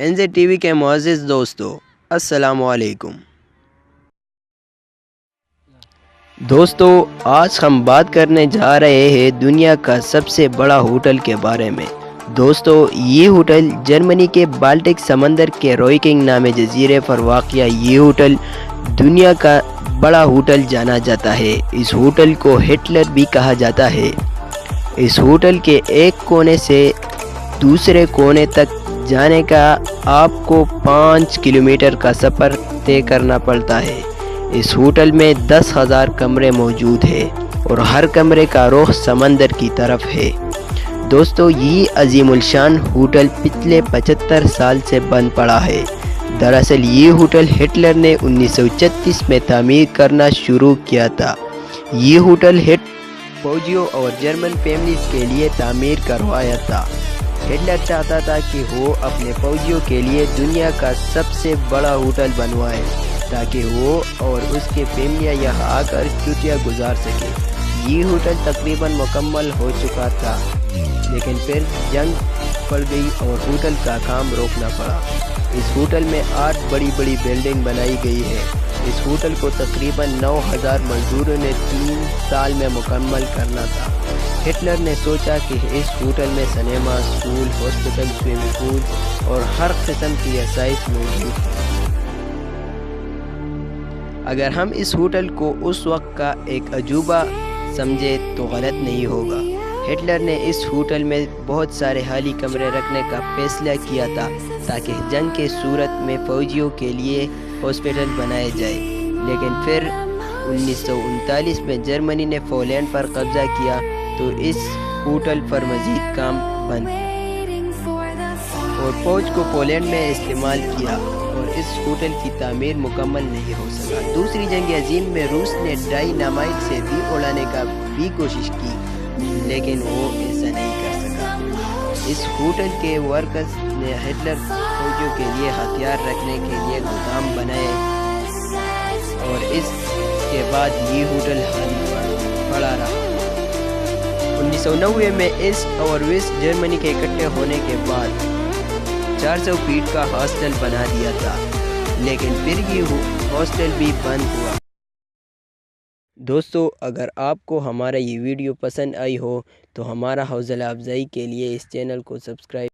NZ TV کے معزز دوستو، السلام علیکم۔ دوستو، آج ہم بات کرنے جا رہے ہیں دنیا کا سب سے بڑا ہوٹل کے بارے میں۔ دوستو، یہ ہوٹل جرمنی کے بالٹک سمندر کے روئکنگ نامی جزیرے پر واقع یہ ہوٹل دنیا کا بڑا ہوٹل جانا جاتا ہے۔ اس ہوٹل کو ہٹلر بھی کہا جاتا ہے۔ اس ہوٹل کے ایک کونے سے دوسرے کونے تک جانے کا آپ کو 5 کلومیٹر کا سفر طے کرنا پڑتا ہے۔ اس ہوٹل میں 10,000 کمرے موجود ہیں اور ہر کمرے کا رخ سمندر کی طرف ہے۔ دوستو، یہ عظیم الشان ہوٹل پچھلے 75 سال سے بند پڑا ہے۔ دراصل یہ ہوٹل ہٹلر نے 1936 میں تعمیر کرنا شروع کیا تھا۔ یہ ہوٹل فوجیوں اور جرمن فیملیز کے لیے تعمیر کروایا تھا۔ ہٹلر چاہتا تھا کہ وہ اپنے فوجیوں کے لیے دنیا کا سب سے بڑا ہوٹل بنوائے تاکہ وہ اور اس کے فیملیاں یہاں آ کر چھٹیاں گزار سکیں۔ یہ ہوٹل تقریباً مکمل ہو چکا تھا، لیکن پھر جنگ پڑ گئی اور ہوٹل کا کام روکنا پڑا۔ اس ہوٹل میں 8 بڑی بڑی بلڈنگ بنائی گئی ہے۔ اس ہوٹل کو تقریباً 9,000 مزدوروں نے 3 سال میں مکمل کرنا تھا۔ ہٹلر نے سوچا کہ اس ہوٹل میں cinema, school, hospital, swimming pool اور ہر قسم کی آسائش موجود ہے۔ اگر ہم اس ہوٹل کو اس وقت کا ایک عجوبہ سمجھے تو غلط نہیں ہوگا۔ ہٹلر نے اس ہوٹل میں بہت سارے خالی کمرے رکھنے کا فیصلہ کیا تھا تاکہ جنگ کے صورت میں فوجیوں کے لیے ہاسپٹل بنائے جائے، لیکن پھر 1939 میں جرمنی نے پولینڈ پر قبضہ کیا تو اس ہوٹل پر مزید کام بند اور فوج کو پولینڈ میں استعمال کیا اور اس ہوٹل کی تعمیر مکمل نہیں ہو سکا۔ دوسری جنگ عظیم میں روس نے ڈائنامائٹ سے بھی اڑانے کا بھی کوشش کی، لیکن وہ ایسا نہیں کر سکا۔ اس ہوٹل کے ورکرز نے ہٹلر فوجیوں کے لیے ہتھیار رکھنے کے لیے گودام بنائے اور اس کے بعد یہ ہوٹل خالی پڑا رہا۔ 1990 میں ایسٹ اور ویسٹ جرمنی کے اکٹھے ہونے کے بعد 400 فیٹ کا ہاسٹل بنا دیا تھا، لیکن پھر یہ ہاسٹل بھی بند ہوا۔ دوستو، اگر آپ کو ہمارا یہ ویڈیو پسند آئی ہو تو ہمارا حوصلہ افزائی کے لیے اس چینل کو سبسکرائب